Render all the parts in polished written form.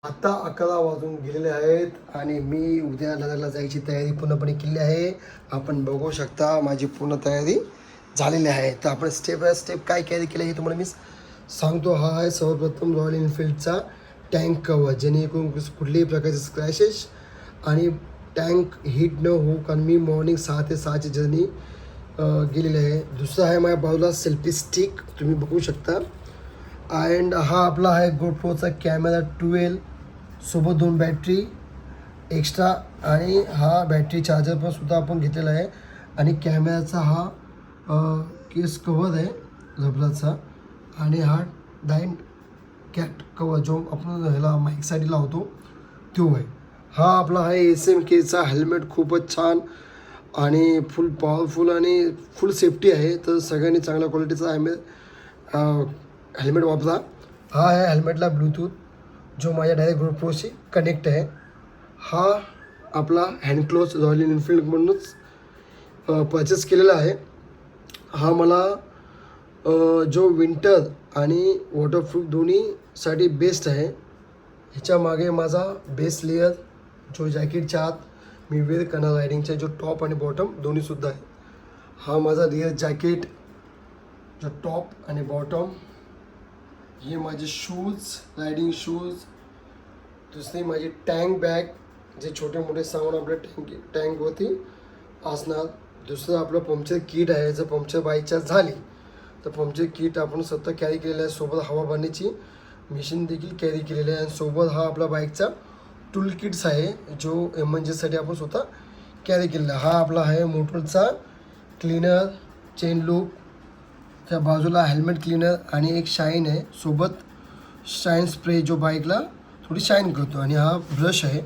आता 11 वाजून गेलेले आहेत आणि मी उद्या लदाखला जायची तयारी पूर्णपणे केली आहे. आपण बघू शकता माझी पूर्ण तयारी झालेली आहे. तर आपण स्टेप बाय स्टेप काय कॅरी केलं हे तुम्हाला मी सांगतो. हा आहे सर्वप्रथम रॉयल एनफिल्डचा टँक कवर, जेणेकरून कुठल्याही प्रकारचे स्क्रॅचेस आणि टँक हीट न होऊ, कारण मी मॉर्निंग 6 ते 6ची जर्नी गेलेली आहे. दुसरा आहे माझ्या बाजूला सेल्फी स्टिक, तुम्ही बघू शकता. अँड हा आपला आहे गोप्रोचा कॅमेरा 12 सोबत 2 बॅटरी एक्स्ट्रा, आणि हा बॅटरी चार्जर पण सुद्धा आपण घेतलेला आहे. आणि कॅमेराचा हा केस कवर आहे रबराचा, आणि हा डाईन कॅट कवर जो आपण ह्याला माईकसाठी लावतो तो आहे. हा आपला आहे SMKचा हेल्मेट, खूपच छान आणि फुल पॉवरफुल आणि फुल सेफ्टी आहे. तर सगळ्यांनी चांगल्या क्वालिटीचा हेल्मेट वापरा. हा आहे हेल्मेटला ब्लूटूथ जो माझ्या डायरेक्ट GoProशी कनेक्ट आहे. हा आपला हँडक्लोज रॉयल एनफिल्डमधूनच परचेस केलेला आहे. हा मला जो विंटर आणि वॉटरप्रूफ दोन्हीसाठी बेस्ट आहे. ह्याच्या मागे माझा बेस लेअर जो जॅकेटच्या आत मी वेअर करणार रायडिंगचे, जो टॉप आणि बॉटम दोन्हीसुद्धा आहे. हा माझा रिअर जॅकेट जो टॉप आणि बॉटम. हे माझे शूज, रायडिंग शूज. दुसरी माझी टँक बॅग, जे छोटे मोठे सामान आपल्या टँकवरती असणार. दुसरं आपलं पंक्चर किट आहे, जर पंक्चर बायच्या झाली तर पंक्चर किट आपण स्वतः कॅरी केलेलं आहे. सोबत हवा भरण्याची मशीन देखील कॅरी केलेली आहे. आणि सोबत हा आपला बाईकचा टूल किट्स आहे, जो एमर्जन्सीसाठी आपण स्वतः कॅरी केलेला आहे. हा आपला आहे मोटरचा क्लीनर, चेन लूप, त्या बाजूला हेल्मेट क्लीनर आणि एक शाईन आहे. सोबत शाईन स्प्रे जो बाईकला थोडी शाईन करतो. आणि हा ब्रश आहे.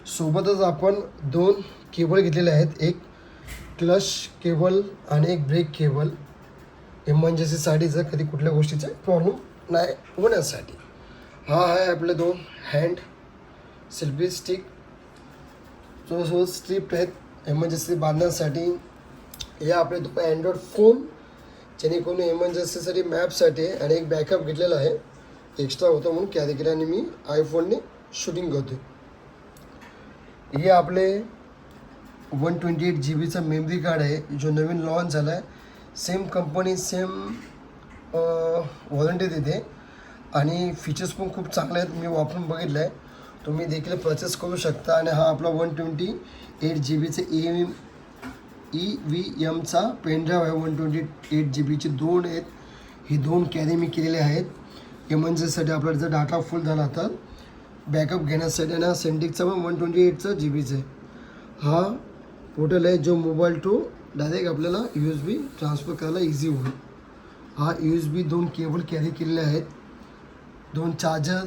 सोबतच आपण 2 केबल घेतलेले आहेत, एक क्लच केबल आणि एक ब्रेक केबल, एमर्जन्सीसाठी जर कधी कुठल्या गोष्टीचा प्रॉब्लेम नाही होण्यासाठी. हा आहे आपले 2 हँड सेल्फी स्टिक, जो स्ट्रीप आहेत एमर्जन्सी बांधण्यासाठी. हे आपले 2 अँड्रॉइड फोन, जेणेकरून एमर्जन्सीसाठी मॅपसाठी, आणि एक बॅकअप घेतलेला आहे एक्स्ट्रा होतं म्हणून कॅरी केला. आणि मी आयफोनने शूटिंग करतो. हे आपले 128 GB मेमरी कार्ड आहे, जो नवीन लॉन्च झाला आहे. सेम कंपनी, सेम वॉरंटी देते आणि फीचर्स पण खूप चांगले आहेत. मी वापरून बघितलं आहे, तुम्ही देखील परचेस करू शकता. आणि हा आपला 128 GB EVMचा पेनड्राईव्ह आहे. 128 GB 2 आहेत. ही 2 कॅरी मी केलेले आहेत एमर्जन्सीसाठी. आपला जर डाटा फुल झाला तर बॅकअप घेण्यासाठी. आणि हा सेंटिकचा पण 128 GB आहे. हा पोर्टल आहे जो मोबाईल टू डायरेक्ट आपल्याला USB ट्रान्सफर करायला इझी होईल. हा USB 2 केबल कॅरी केलेले आहेत, 2 चार्जर,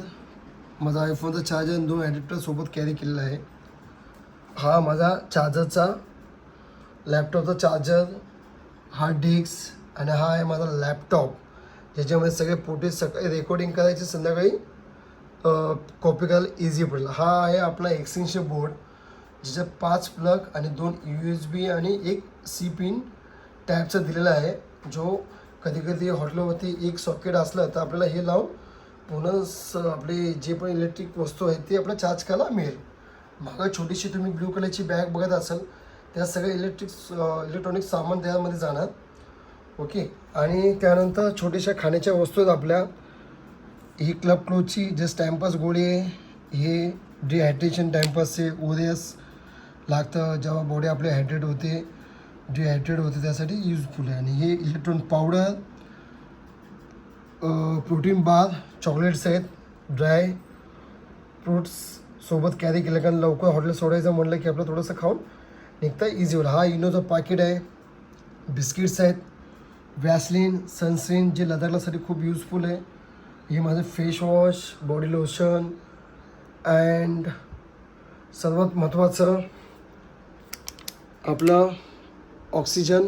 माझा आयफोनचा चार्जर, 2 ॲडॅप्टर सोबत कॅरी केलेला आहे. हा माझा चार्जरचा लॅपटॉपचा चार्जर, हार्ड डिस्क. आणि हा आहे माझा लॅपटॉप, ज्याच्यामध्ये सगळे फुटेज सकाळी रेकॉर्डिंग करायचे, संध्याकाळी कॉपी करायला इझी पडेल. हा आहे आपला एक्सटेन्शन बोर्ड, ज्याच्यात 5 प्लग आणि 2 USB आणि एक C पिन टाईपचा दिलेला आहे. जो कधी कधी हॉटेलवरती एक सॉकेट असलं तर आपल्याला हे लावून पुन्हा आपले जे पण इलेक्ट्रिक वस्तू आहेत ते आपल्याला चार्ज करायला मिळेल. मागं छोटीशी तुम्ही ब्लू कलरची बॅग बघत असाल, त्या सगळे इलेक्ट्रॉनिक सामान त्यामध्ये जाणार. ओके. आणि त्यानंतर छोट्याशा खाण्याच्या वस्तू आहेत आपल्या. ही क्लब क्लोजची जे टाइमपास गोळी आहे, हे डिहायड्रेशन टाइमपासचे ओरियस लागतं जेव्हा बॉडी आपली डिहायड्रेट होते त्यासाठी यूजफुल आहे. आणि हे electron powder, protein bar, chocolates आहेत, ड्राय फ्रूट्स सोबत कॅरी केलं, कारण लवकर हॉटेल सोडायचं म्हटलं की आपलं थोडंसं खाऊन निघता इझी होईल. हा इनोचं पाकिट आहे, बिस्किट्स आहेत, वॅसलिन, सनस्क्रीन जे लदाखलासाठी खूप युजफुल आहे. हे माझं face wash, body lotion, and सर्वात महत्त्वाचं आपलं ऑक्सिजन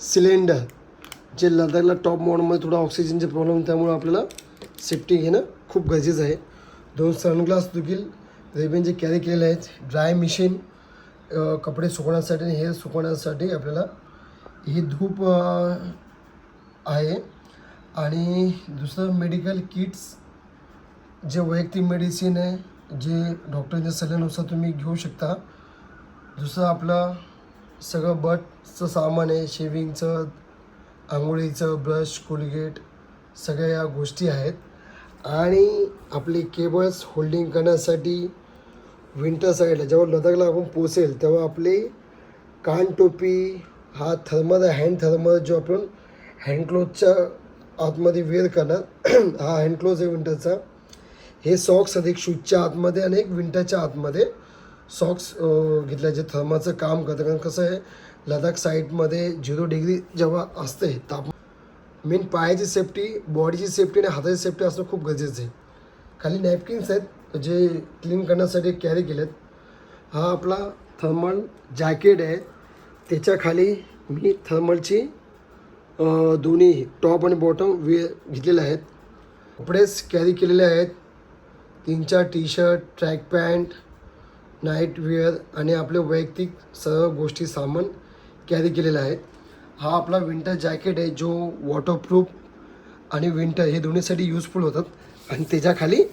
सिलेंडर, जे लदाखला टॉप मॉडमध्ये थोडा ऑक्सिजनचे प्रॉब्लेम, त्यामुळे आपल्याला सेफ्टी घेणं खूप गरजेचं आहे. 2 सनग्लास देखील रेबेनचे कॅरी केलेले आहेत. ड्राय मशीन, कपडे सुकवण्यासाठी आणि हेअर सुकवण्यासाठी आपल्याला ही धूप आहे. आणि दुसरं मेडिकल किट्स जे वैयक्तिक मेडिसिन आहे जे डॉक्टरच्या सल्ल्यानुसार तुम्ही घेऊ शकता. दुसरं आपलं सगळं बटचं सामान आहे, शेविंगचं, आंघोळीचं, ब्रश, कोलगेट, सगळ्या या गोष्टी आहेत. आणि आपली केबल्स होल्डिंग करण्यासाठी विंटर साईडला जेव्हा लडाखला आपण पोचेल तेव्हा आपली कानटोपी, हा थर्मल आहे, हँड थर्मल जो आपण हँडक्लोजच्या आतमध्ये वेअर करणार हा हँडक्लोज आहे विंटरचा. हे सॉक्स अधिक शूजच्या आतमध्ये आणि एक विंटरच्या आतमध्ये सॉक्स घेतल्या जे थर्माचं काम करतं. कारण कसं आहे लडाख साईडमध्ये 0 डिग्री जेव्हा असते तापमान, मेन पायाची सेफ्टी, बॉडीची सेफ्टी आणि हाताची सेफ्टी असणं खूप गरजेचं आहे. खाली नॅपकिन्स आहेत जे क्लीन करण्यासाठी कॅरी केलेत. हा आपला थर्मल जॅकेट आहे, त्याच्या खाली मी थर्मलची दोन्ही टॉप आणि बॉटम घेतलेले आहेत. कपडेच कॅरी केलेले आहेत, 3-4 T shirt, track pant, night wear आणि आपले वैयक्तिक सर्व गोष्टी सामान कॅरी केलेले आहेत. हा आपला विंटर जॅकेट आहे जो वॉटरप्रूफ आणि विंटर हे दोन्हीसाठी यूजफुल होतात. आणि त्याच्याखाली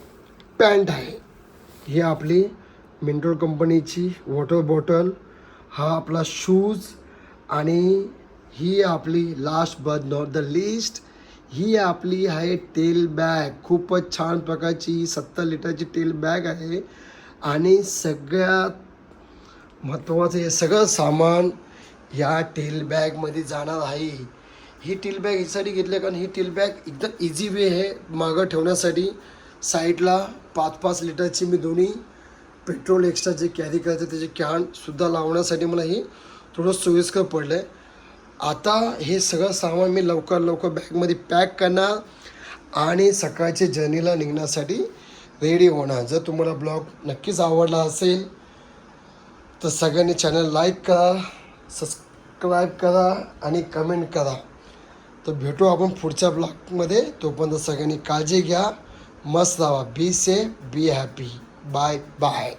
पॅन्ट आहे. ही आपली मिंटोर कंपनीची वॉटर बॉटल, हा आपला शूज आणि ही आपली last but not the list ही आपली आहे तेल बॅग. खूपच छान प्रकारची 70 लिटरची तेल बॅग आहे. आणि सगळ्यात महत्त्वाचं हे सगळं सामान या टेल बॅगमध्ये जाणार आहे. ही टेल बॅग यासाठी घेतली कारण ही टेल बॅग एकदम इझी वे आहे मागं ठेवण्यासाठी. साईडला 5-5 लिटरची मी दोन्ही पेट्रोल एक्स्ट्रा जे कॅरी करायचं त्याचे कॅनसुद्धा लावण्यासाठी मला ही थोडं सोयीस्कर पडलं आहे. आता हे सगळं सामान मी लवकर बॅगमध्ये पॅक करणार आणि सकाळच्या जर्नीला निघण्यासाठी रेडी होणार. जर तुम्हाला ब्लॉग नक्कीच आवडला असेल तर सगळ्यांनी चॅनल लाईक करा, सबस्क्राईब करा आणि कमेंट करा. तर भेटू आपण पुढच्या ब्लॉगमध्ये. तोपर्यंत सगळ्यांनी काळजी घ्या, मस्त राहा, be safe, be happy. Bye bye.